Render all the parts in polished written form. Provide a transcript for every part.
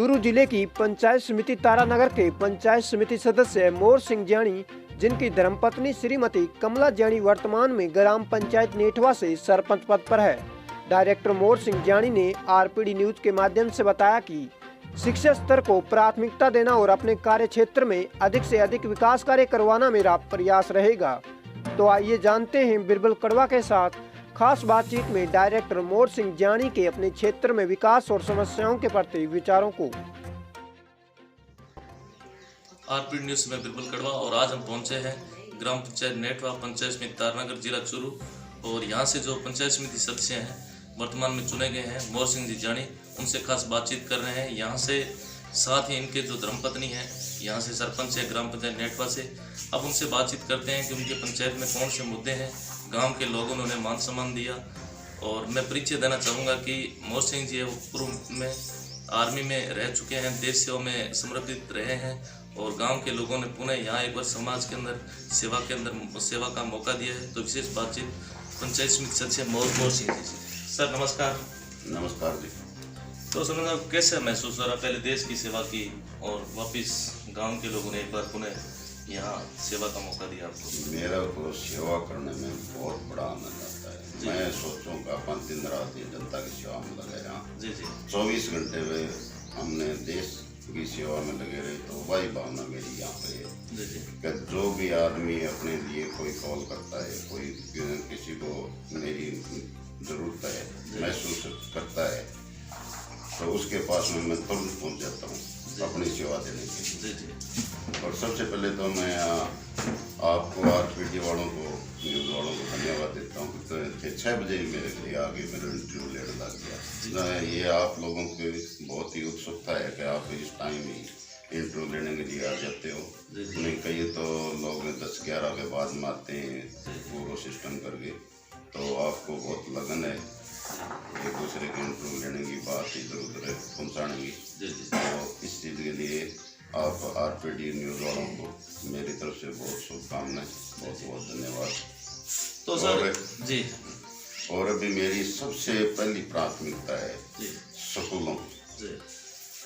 चूरू जिले की पंचायत समिति तारानगर के पंचायत समिति सदस्य मोर सिंह जानी, जिनकी धर्मपत्नी श्रीमती कमला जानी वर्तमान में ग्राम पंचायत नेठवा से सरपंच पद पर है। डायरेक्टर मोर सिंह जानी ने आरपीडी न्यूज के माध्यम से बताया कि शिक्षा स्तर को प्राथमिकता देना और अपने कार्य क्षेत्र में अधिक से अधिक विकास कार्य करवाना मेरा प्रयास रहेगा। तो आइए जानते हैं बिरबल कड़वा के साथ खास बातचीत में डायरेक्टर मोर सिंह जानी के अपने क्षेत्र में विकास और समस्याओं के प्रति विचारों को। आरपीडी न्यूज में बिरबल कड़वा और आज हम पहुंचे हैं ग्राम पंचायत नेठवा पंचायत समिति तारानगर जिला चूरू। और यहाँ से जो पंचायत समिति सदस्य हैं वर्तमान में चुने गए हैं मोर सिंह जी जानी, उनसे खास बातचीत कर रहे हैं। यहाँ से साथ ही इनके जो धर्मपत्नी है यहाँ से सरपंच है ग्राम पंचायत नेठवा से। अब उनसे बातचीत करते हैं कि उनके पंचायत में कौन से मुद्दे हैं, गांव के लोगों ने उन्हें मान सम्मान दिया। और मैं परिचय देना चाहूँगा कि मोर सिंह जी वो पूर्व में आर्मी में रह चुके हैं, देश सेवा में समर्पित रहे हैं और गांव के लोगों ने पुनः यहाँ एक बार समाज के अंदर सेवा का मौका दिया है। तो विशेष बातचीत पंचायत समिति सदस्य मोर सिंह जी से। सर नमस्कार। नमस्कार जी। तो सर कैसे महसूस हो रहा, पहले देश की सेवा की और वापस गांव के लोगों ने एक बार पुनः यहाँ सेवा का मौका दिया आपको? मेरा को सेवा करने में बहुत बड़ा आनंद आता है। मैं सोचूं कि अपन दिन रात जनता की सेवा में लगे रहा। जी जी। 24 घंटे में हमने देश की सेवा में लगे रहे, तो वही भावना मेरी यहाँ पे है। जी जी। कि जो भी आदमी अपने लिए कोई कॉल करता है, कोई किसी को मेरी जरूरत है महसूस करता है, तो उसके पास में मैं तुरंत पहुँच जाता हूँ अपनी सेवा देने के लिए। जी जी। और सबसे पहले तो मैं आपको आरपीडी वालों को, न्यूज़ वालों को धन्यवाद देता हूँ। तो 6 बजे ही मेरे लिए आगे मेरा इंटरव्यू लेने लग गया। ये आप लोगों की बहुत ही उत्सुकता है कि आप इस टाइम ही इंटरव्यू लेने के लिए आ जाते हो। नहीं कई तो लोग 10-11 के बाद में आते हैं पूरा सिस्टम करके, तो आपको बहुत लगन है एक दूसरे के इंटरव्यू लेने की बात इधर उधर पहुँचाने की। तो इस चीज़ के लिए आप आरपीडी न्यूज़ वालों को मेरी तरफ से बहुत शुभकामनाएं, बहुत बहुत धन्यवाद। तो सर जी, और अभी मेरी सबसे पहली प्राथमिकता है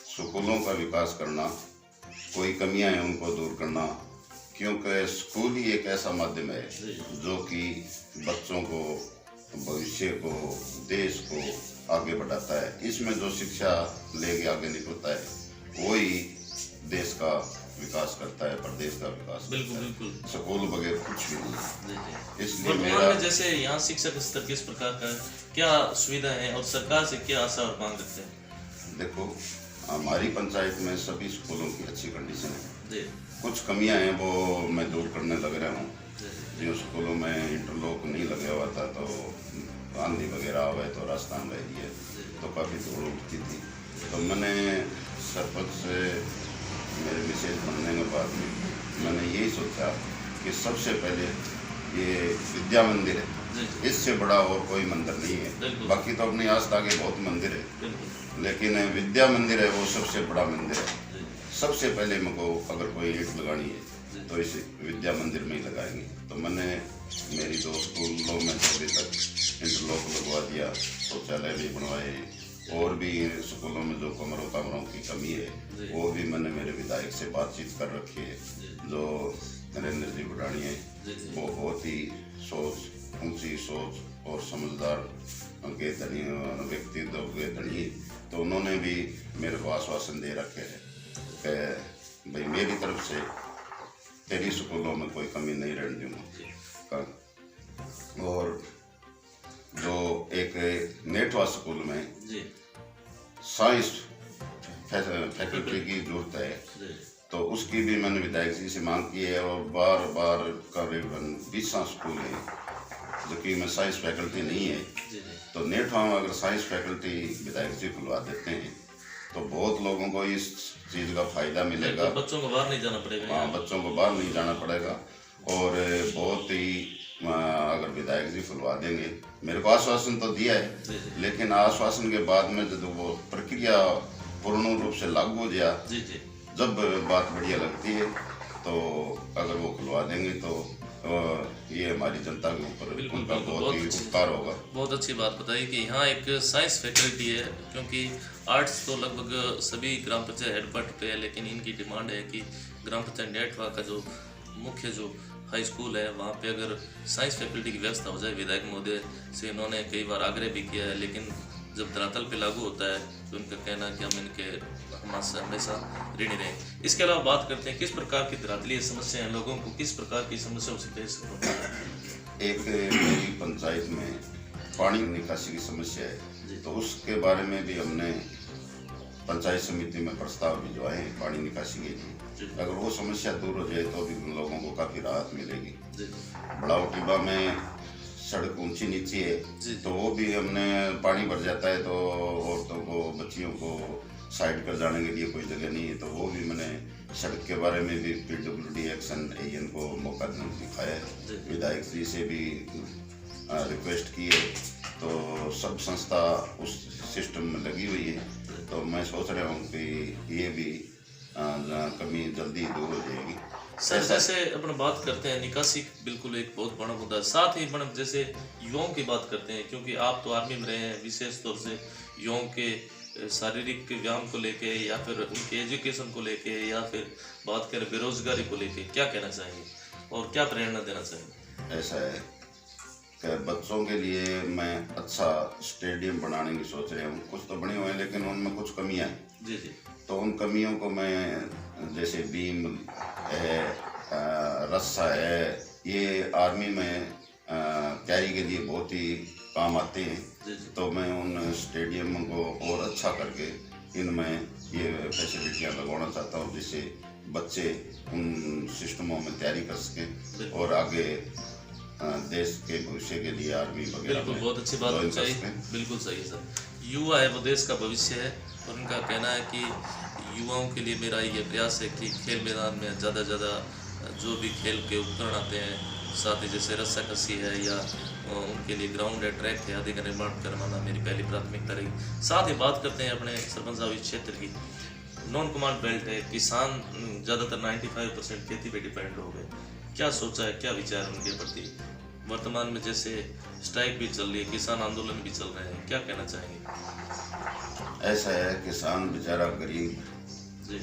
स्कूलों का विकास करना, कोई कमियां हैं उनको दूर करना, क्योंकि स्कूल ही एक ऐसा माध्यम है जो कि बच्चों को, भविष्य को, देश को आगे बढ़ाता है। इसमें जो शिक्षा लेके आगे निकलता है वही देश का विकास करता है, प्रदेश का विकास। बिल्कुल बिल्कुल। स्कूल बगैर कुछ भी नहीं। इसलिए मेरा जैसे यहाँ शिक्षा का स्तर किस प्रकार का, क्या सुविधा है और सरकार से क्या आशा और मांग रखते हैं? देखो, हमारी पंचायत में सभी स्कूलों की अच्छी कंडीशन है। कुछ कमियां हैं वो मैं दूर करने लग रहा हूँ। जिन स्कूलों में इंटरलॉक नहीं लगा हुआ था, तो आंधी वगैरह आवे तो रास्ता में रह दिए तो काफ़ी धूल उठती थी। तो मैंने सरपंच से मेरे मिसेज बनने के बाद में मैंने यही सोचा कि सबसे पहले ये विद्या मंदिर है, इससे बड़ा और कोई मंदिर नहीं है। बाकी तो अपनी आस्था के बहुत मंदिर है, लेकिन विद्या मंदिर है वो सबसे बड़ा मंदिर है। सबसे पहले मुझको अगर कोई ईंट लगानी है तो इस विद्या मंदिर में ही लगाएंगे। तो मैंने मेरी 2 स्कूलों में अभी तक इंटरलॉक लगवा दिया, शौचालय भी बनवाए, और भी स्कूलों में जो कमरों की कमी है वो भी मैंने मेरे विधायक से बातचीत कर रखी है। जो नरेंद्र जी बुढ़ानी है वो बहुत ही ऊंची सोच और समझदार के धनी व्यक्तित्व के धनी, तो उन्होंने भी मेरे को आश्वासन दे रखे है कि भाई मेरी तरफ से तेरी स्कूलों में कोई कमी नहीं रहने दूँगा। और जो एक नेठवा स्कूल में साइंस फैकल्टी की जरूरत है, तो उसकी भी मैंने विधायक जी से मांग की है। और बार करीबन 20 स्कूल है जो कि में साइंस फैकल्टी नहीं है, तो नेठवा में अगर साइंस फैकल्टी विधायक जी खुलवा देते हैं तो बहुत लोगों को इस चीज़ का फायदा मिलेगा। बच्चों को बाहर नहीं जाना पड़ेगा। हाँ, बच्चों को बाहर नहीं जाना पड़ेगा। और बहुत ही अगर विधायक जी खुलवा देंगे, मेरे को आश्वासन तो दिया है, लेकिन आश्वासन के बाद में जब वो प्रक्रिया पूर्ण रूप से लागू हो जाए, जब बात बढ़िया लगती है, तो अगर वो खुलवा देंगे तो और ये हमारी जनता के ऊपर बिल्कुल, उनका बिल्कुल, बहुत ही बहुत उपकार होगा। बहुत अच्छी बात बताई कि यहाँ एक साइंस फैकल्टी है, क्योंकि आर्ट्स तो लगभग सभी ग्राम पंचायत हेडक्वार्टर पे है, लेकिन इनकी डिमांड है कि ग्राम पंचायत नेटवा का जो मुख्य जो हाई स्कूल है वहाँ पे अगर साइंस फैकल्टी की व्यवस्था हो जाए। विधायक महोदय से इन्होंने कई बार आग्रह भी किया है, लेकिन जब धरातल पे लागू होता है तो उनका कहना है कि हम इनके हमेशा ऋणी रहें। इसके अलावा बात करते हैं किस प्रकार की धरातलीय समस्या है, लोगों को किस प्रकार की समस्याओं से पेश होता है। एक मेरी पंचायत में पानी निकासी की समस्या है, तो उसके बारे में भी हमने पंचायत समिति में प्रस्ताव भिजवाए हैं पानी निकासी के लिए। अगर वो समस्या दूर हो जाए तो भी उन लोगों को काफ़ी राहत मिलेगी। बड़ा उटिबा में सड़क ऊंची नीची है, तो वो भी हमने पानी भर जाता है तो औरतों को बच्चियों को साइड कर जाने के लिए कोई जगह नहीं है, तो वो भी मैंने सड़क के बारे में भी PWD एक्शन एन को मौका दिखाया है। विधायक जी से भी रिक्वेस्ट की है, तो सब संस्था उस सिस्टम में लगी हुई है, तो मैं सोच रहा हूँ कि ये भी कमी जल्दी दूर हो जाएगी। सर जैसे अपन बात करते हैं निकासी, बिल्कुल एक बहुत बड़ा मुद्दा है। साथ ही मैडम जैसे युवाओं की बात करते हैं, क्योंकि आप तो आर्मी में रहे हैं, विशेष तौर से युवाओं के शारीरिक व्यायाम को लेके या फिर उनके एजुकेशन को लेके या फिर बात करें बेरोजगारी को लेके, क्या कहना चाहिए और क्या प्रेरणा देना चाहिए? ऐसा है कि बच्चों के लिए मैं अच्छा स्टेडियम बनाने की सोच रहा हूँ। कुछ तो बने हुए हैं लेकिन उनमें कुछ कमियाँ हैं। जी। तो उन कमियों को मैं, जैसे बीम है, रस्सा है, ये आर्मी में तैयारी के लिए बहुत ही काम आते हैं। तो मैं उन स्टेडियम को और अच्छा करके इनमें ये फैसिलिटियाँ लगवाना चाहता हूँ, जिससे बच्चे उन सिस्टमों में तैयारी कर सकें और आगे देश के भविष्य के लिए आर्मी वगैरह। बिल्कुल, बहुत अच्छी बात बताई। बिल्कुल सही सर, युवा है वो देश का भविष्य है, और उनका कहना है कि युवाओं के लिए मेरा ये प्रयास है कि खेल मैदान में ज़्यादा से ज़्यादा जो भी खेल के उपकरण आते हैं, साथ ही जैसे रस्साकसी है या उनके लिए ग्राउंड है, ट्रैक है आदि का निर्माण करवाना मेरी पहली प्राथमिकता रही। साथ ही बात करते हैं अपने सरपंच साहब इस क्षेत्र की, नॉन कमांड बेल्ट है, किसान ज़्यादातर 95% खेती पे डिपेंड हो गए। क्या सोचा है, क्या विचार है उनके प्रति? वर्तमान में जैसे स्ट्राइक भी चल रही है, किसान आंदोलन भी चल रहे हैं, क्या कहना चाहेंगे? ऐसा है, किसान बेचारा गरीब जी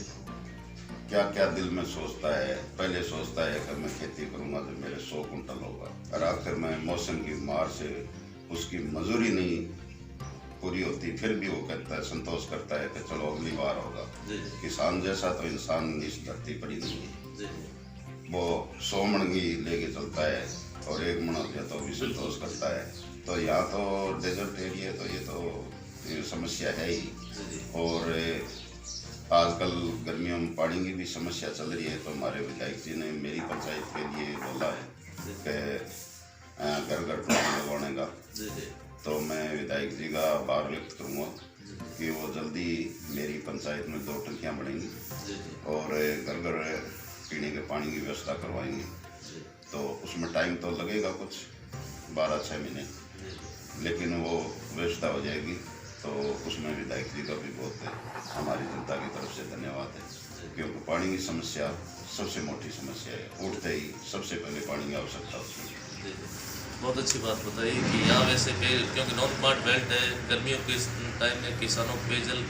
क्या क्या दिल में सोचता है। पहले सोचता है कि मैं खेती करूंगा तो मेरे 100 कुंटल होगा, और आखिर में मौसम की मार से उसकी मजूरी नहीं पूरी होती, फिर भी वो कहता है, संतोष करता है कि चलो अगली बार होगा। किसान जैसा तो इंसान इस धरती पर ही नहीं है। वो 100 मन की लेके चलता है और 1 मन हो गया तो भी संतोष करता है। तो यहाँ तो डेजर्ट एरिया, तो ये तो समस्या है ही। और आजकल गर्मियों में पानी की भी समस्या चल रही है, तो हमारे विधायक जी ने मेरी पंचायत के लिए बोला है कि घर घर पानी लगवाने का। तो मैं विधायक जी का आभार व्यक्त करूँगा कि वो जल्दी मेरी पंचायत में 2 टंकियाँ बनेंगी और घर घर पीने के पानी की व्यवस्था करवाएंगे। तो उसमें टाइम तो लगेगा कुछ 12-6 महीने, लेकिन वो व्यवस्था हो जाएगी। तो उसमें विधायक जी का भी बहुत हमारी जनता की तरफ से धन्यवाद है, क्योंकि पानी की समस्या सबसे मोटी समस्या है। उठते ही सबसे पहले पानी की आवश्यकता होती है। बहुत अच्छी बात बताई कि यहाँ वैसे क्योंकि नॉन कमांड बेल्ट है, गर्मियों के टाइम में किसानों को पेयजल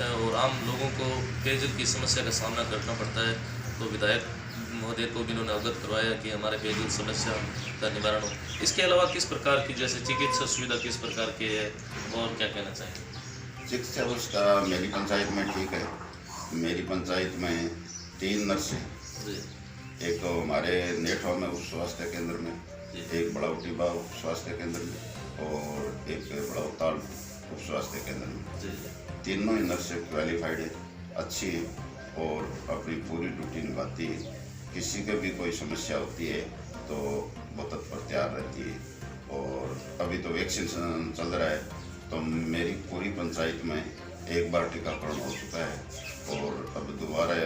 और आम लोगों को पेयजल की समस्या का सामना करना पड़ता है। तो विधायक महोदय को भी इन्होंने अवगत करवाया कि हमारे पेयजल समस्या का निवारण हो। इसके अलावा किस प्रकार की जैसे चिकित्सा सुविधा किस प्रकार की है और क्या कहना चाहिए? चिकित्सा व्यवस्था मेरी पंचायत में ठीक है। मेरी पंचायत में 3 नर्स हैं, एक तो हमारे नेठवा में उप स्वास्थ्य केंद्र में, एक बड़ा उटिबा उप स्वास्थ्य केंद्र में और एक बड़ा उताल उप स्वास्थ्य केंद्र में। तीनों ही नर्सें क्वालिफाइड है, अच्छी है और अपनी पूरी ड्यूटी निभाती है। किसी के भी कोई समस्या होती है तो वो तत्पर तैयार रहती है। और अभी तो वैक्सीन चल रहा है, तो मेरी पूरी पंचायत में 1 बार टीकाकरण हो चुका है और अब दोबारा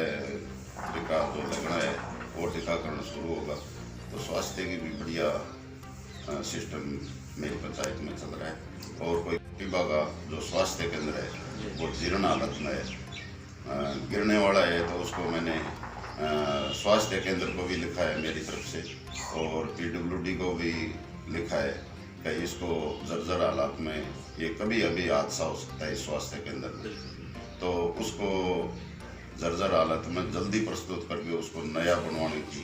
टीका जो लगना है वो टीकाकरण शुरू होगा। तो स्वास्थ्य की भी बढ़िया सिस्टम मेरी पंचायत में चल रहा है। और कोई टिबा का जो स्वास्थ्य केंद्र है वो जीर्ण हालत में है, गिरने वाला है, तो उसको मैंने स्वास्थ्य केंद्र को भी लिखा है मेरी तरफ से, और PWD को भी लिखा है कि इसको जर्जर हालात में ये कभी अभी हादसा हो सकता है स्वास्थ्य केंद्र में, तो उसको जर्जर हालत में जल्दी प्रस्तुत करके उसको नया बनवाने की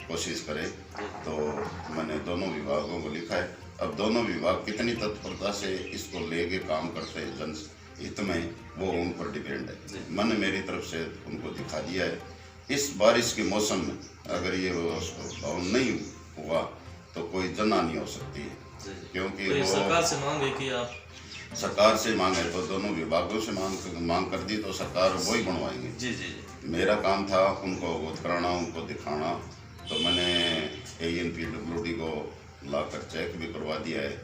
कोशिश करे। तो मैंने दोनों विभागों को लिखा है। अब दोनों विभाग कितनी तत्परता से इसको लेके काम करते हैं जन हित में, वो उन पर डिपेंड है। मैंने मेरी तरफ से उनको दिखा दिया है। इस बारिश के मौसम में अगर ये भवन नहीं हुआ तो कोई जनहानि हो सकती है, क्योंकि तो वो सरकार से मांग है कि आप सरकार से मांगे तो दोनों विभागों से मांग कर दी तो सरकार वही बनवाएंगे। जी जी मेरा काम था उनको अवगत कराना, उनको दिखाना। तो मैंने ANPWD को लाकर चेक भी करवा दिया है,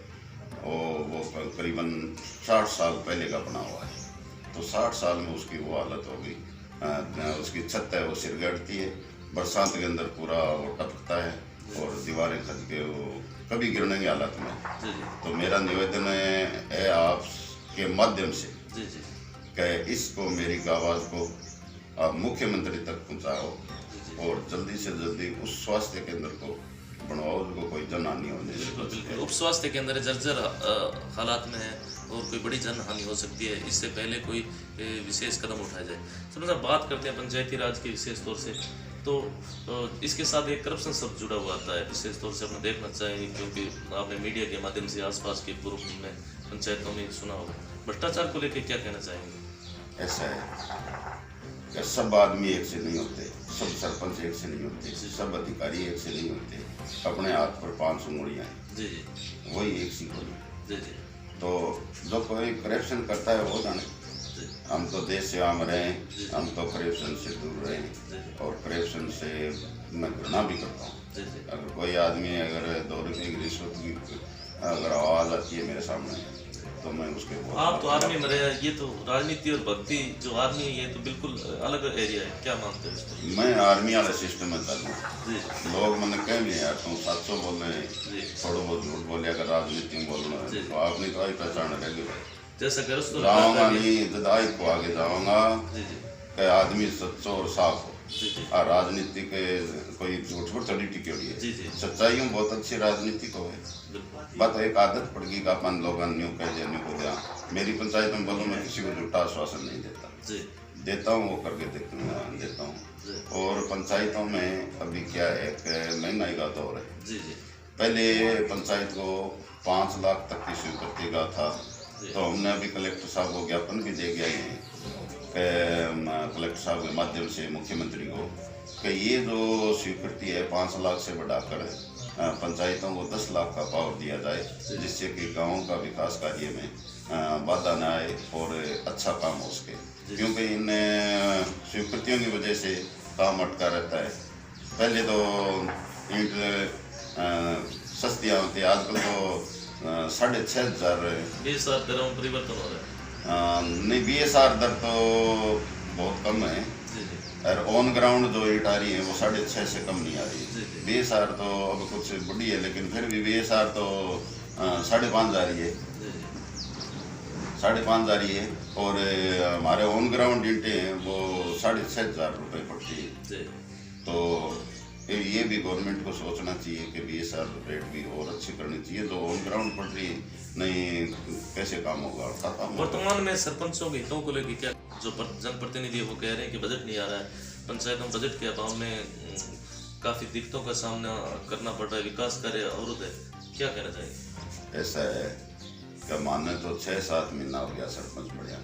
और वो करीबन 60 साल पहले का बना हुआ है। तो 60 साल में उसकी वो हालत हो गई, उसकी छत है वो सिर गड़ती है, बरसात के अंदर पूरा वो टपकता है और दीवारें खच के वो कभी गिरने की हालत में। तो मेरा निवेदन है आपके माध्यम से कि इसको मेरी आवाज़ को आप मुख्यमंत्री तक पहुंचाओ और जल्दी से जल्दी उस स्वास्थ्य केंद्र को बनवाओ जिसको कोई जनहानि होने से। उप स्वास्थ्य केंद्र जर्जर हालात में है और कोई बड़ी जनहानि हो सकती है, इससे पहले कोई विशेष कदम उठाया जाए। समझा बात करते हैं पंचायती राज की विशेष तौर से, तो इसके साथ एक करप्शन शब्द जुड़ा हुआ आता है, विशेष तौर से अपना देखना चाहिए, क्योंकि आपने मीडिया के माध्यम से आसपास के पूर्व में पंचायतों में सुना होगा। भ्रष्टाचार को लेकर क्या कहना चाहेंगे? ऐसा है कि सब आदमी एक से नहीं होते, सब सरपंच एक से नहीं होते, सब अधिकारी एक से नहीं होते। अपने हाथ पर 5 उंगलियां हैं, जी जी वही एक सी होनी। जी जी तो जो कोई करप्शन करता है वो जाने। हम तो देश सेवा में रहे, हम तो करप्शन से दूर रहे, और करप्शन से मैं घृणा भी करता हूँ। अगर कोई आदमी अगर 2 रुपये की रिश्वत की अगर आवाज़ आती है मेरे सामने तो मैं उसके आप तो आर्मी में रहे, ये तो राजनीति और भक्ति जो आर्मी है ये तो बिल्कुल अलग एरिया है, क्या मानते हैं इसको? मैं आर्मी वाले सिस्टम में चालू हूँ। लोग मैंने कह भी यार तुम 700 बोल रहे हैं, थोड़ा बहुत झूठ बोले, अगर राजनीति में बोलना है तो आपने तो आई पहचान रहेगी भाई। जैसा कर जाऊँगा नहीं, जदाई को आगे जाऊँगा कि आदमी सच्चो और साफ हो। और राजनीति के कोई झूठ पर थोड़ी टिकी हुई है, सच्चाइयों बहुत अच्छी राजनीति को है। बात एक आदत पड़ गई का अपन लोग न्यू कह दिया न्यू को दिया। मेरी पंचायत में बोलूँ मैं किसी को झूठा आश्वासन नहीं देता हूँ, वो करके देता हूँ। और पंचायतों में अभी क्या है कि महंगाई का दौर है। पहले पंचायत को 5 लाख तक की स्वीकृति का था, तो हमने अभी कलेक्टर साहब को ज्ञापन भी दे गया है कलेक्टर साहब के माध्यम से मुख्यमंत्री को कि ये जो स्वीकृति है 5 लाख से बढ़ाकर पंचायतों को 10 लाख का पावर दिया जाए, जिससे कि गाँव का विकास कार्य में बाधा न आए और अच्छा काम हो सके। क्योंकि इन स्वीकृतियों की वजह से काम अटका रहता है। पहले तो ईंट सस्तियाँ होती, आजकल तो 6,500 BSR दरों में परिवर्तन हो रहा है। नहीं, BSR दर तो बहुत कम है, और ऑन ग्राउंड जो ईंट आ रही है वो 6.5 से कम नहीं आ रही है। BSR तो अब कुछ बड़ी है, लेकिन फिर भी BSR तो 5.5 जा रही है, 5.5 जा रही है। और हमारे ऑन ग्राउंड ईंटें हैं वो 6,500 रुपये पड़ती है। तो ये भी गवर्नमेंट को सोचना चाहिए कि BSR रेट भी और अच्छी करनी चाहिए। जो ऑन ग्राउंड पड़ रही नहीं, कैसे काम होगा? वर्तमान में सरपंचों के हितों को लेकर क्या जो जनप्रतिनिधि वो कह रहे हैं कि बजट नहीं आ रहा है, पंचायतों में बजट के अभाव में काफ़ी दिक्कतों का सामना करना पड़ रहा है, विकास कार्य अवरुद्ध है, क्या कहना चाहिए? ऐसा है क्या माने तो 6-7 महीना हो गया सरपंच बढ़िया।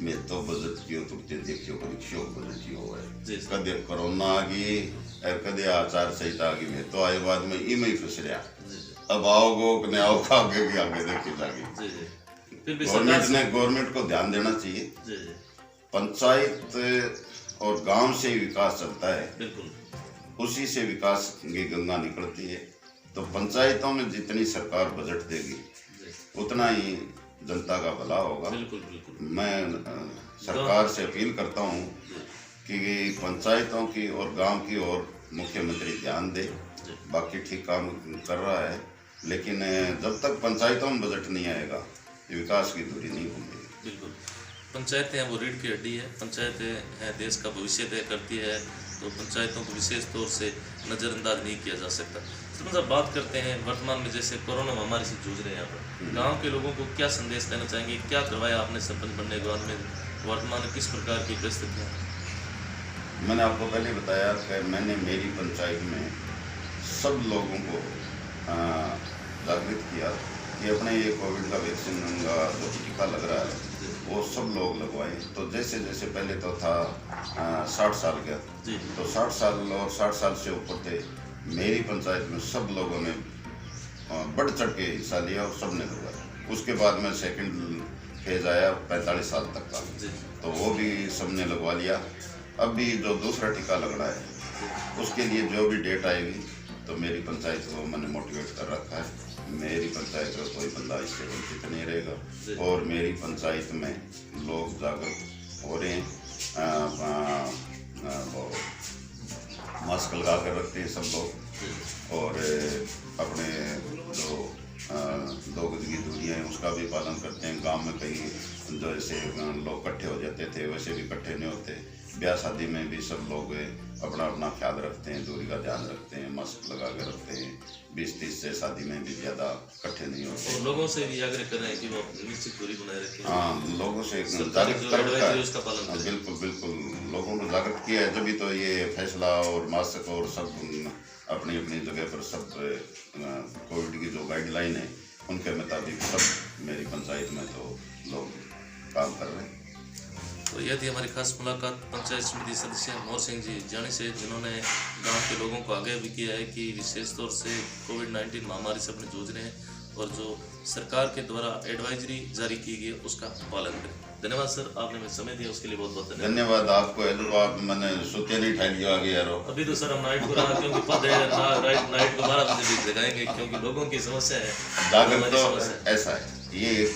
मैं तो बजट की तुरते देखियो परीक्षो बजट ही हो है, कदे कोरोना आ गई और कदे आचार संहिता आ गई। मैं तो आए बाद में इम ही फंस रहा। अब आओगो कि आओ आगे की आगे देखी जाएगी। गवर्नमेंट को ध्यान देना चाहिए। पंचायत और गांव से ही विकास चलता है, उसी से विकास की गंगा निकलती है। तो पंचायतों में जितनी सरकार बजट देगी उतना ही जनता का भला होगा। मैं सरकार से अपील करता हूँ कि पंचायतों की और गांव की ओर मुख्यमंत्री ध्यान दे। बाकी ठीक काम कर रहा है, लेकिन जब तक पंचायतों में बजट नहीं आएगा विकास की दूरी नहीं होगी। पंचायतें हैं वो रीढ़ की हड्डी है, पंचायतें हैं देश का भविष्य तय करती है। तो पंचायतों को विशेष तौर से नज़रअंदाज नहीं किया जा सकता। सरपंच साहब, बात करते हैं वर्तमान में जैसे कोरोना महामारी से जूझ रहे हैं यहाँ पर, गाँव के लोगों को क्या संदेश देना चाहेंगे? क्या करवाया आपने सरपंच बनने के बाद में? वर्तमान में किस प्रकार की परिस्थितियाँ? मैंने आपको पहले बताया कि मैंने मेरी पंचायत में सब लोगों को जागृत किया कि अपने ये कोविड का वैक्सीन का जो टीका लग रहा है वो सब लोग लगवाएं। तो जैसे जैसे पहले तो था 60 साल का, तो 60 साल और 60 साल से ऊपर थे, मेरी पंचायत में सब लोगों ने बढ़ चढ़ के हिस्सा लिया और सब ने लगवाया। उसके बाद में सेकंड फेज आया 45 साल तक का, तो वो भी सब ने लगवा लिया। अब भी जो दूसरा टीका लगना है उसके लिए जो भी डेट आएगी तो मेरी पंचायत को मैंने मोटिवेट कर रखा है। मेरी पंचायत का कोई बंदा इससे वंचित नहीं रहेगा और मेरी पंचायत में लोग जागरूक हो रहे हैं। वो मास्क लगा कर रखते हैं सब लोग और अपने जो 2 गज की दूरियाँ हैं उसका भी पालन करते हैं। गांव में कहीं जो ऐसे लोग इकट्ठे हो जाते थे वैसे भी इकट्ठे नहीं होते। ब्याह शादी में भी सब लोग अपना अपना ख्याल रखते हैं, दूरी का ध्यान रखते हैं, मास्क लगा कर रखते हैं। 20-30 से शादी में भी ज़्यादा इकट्ठे नहीं होते। और लोगों से भी आग्रह कर रहे हैं कि वो निश्चित दूरी बनाए रखें। हाँ, लोगों से जागरूक कर रखा है उसका पालन करें। बिल्कुल बिल्कुल, लोगों को जागरूक किया है तभी तो ये फैसला और मास्क और सब अपनी अपनी जगह पर सब कोविड की जो गाइडलाइन है उनके मुताबिक सब मेरी पंचायत में तो लोग काम कर रहे हैं। तो यह थी हमारी खास मुलाकात पंचायत समिति सदस्य मोर सिंह जी जानी से, जिन्होंने गांव के लोगों को आगे भी किया है कि विशेष तौर से कोविड-19 महामारी से अपने जूझ रहे हैं और जो सरकार के द्वारा एडवाइजरी जारी की गई है उसका पालन करें। धन्यवाद सर, आपने मुझे समय दिया उसके लिए बहुत बहुत धन्यवाद आपको। आप मैंने सोचे नहीं ठाई लिया आगे यार। अभी तो सर हम नाइट को रहा क्योंकि पद है नाइट को 12 बजे भी जगाएंगे क्योंकि लोगों की समस्या है। जागरूक तो ऐसा है, ये एक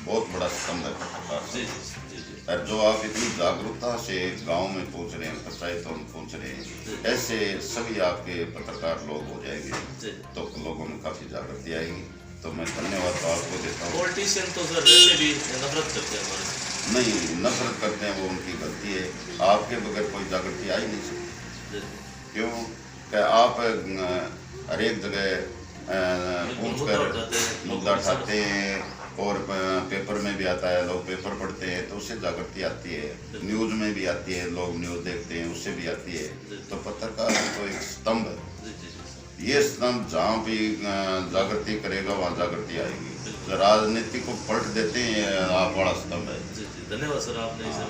बहुत बड़ा स्तंभ है पत्रकार। जी जी जी। और जो आप इतनी जागरूकता से गांव में पहुंच रहे हैं, पंचायतों में पहुंच रहे हैं, ऐसे सभी आपके पत्रकार लोग हो जाएंगे तो लोगों में काफ़ी जागृति आएगी। तो मैं धन्यवाद तो आपको देता हूँ। पॉलिटिशियन तो सर वैसे भी नफरत करते हैं हमारे। नहीं, नफरत करते हैं वो उनकी गलती है। आपके बगैर कोई जागृति आ ही नहीं सकती। क्यों कि आप हर एक जगह पूछ कर मुद्दा उठाते हैं और पेपर में भी आता है, लोग पेपर पढ़ते हैं तो उससे जागृति आती है। न्यूज़ में भी आती है, लोग न्यूज़ देखते हैं उससे भी आती है। तो पत्रकार तो एक स्तंभ है। ये स्तंभ जहाँ भी जागृति करेगा वहाँ जागृति आएगी। राजनीति को पलट देते हैं आप, बड़ा स्तंभ है। धन्यवाद सर, आपने इसे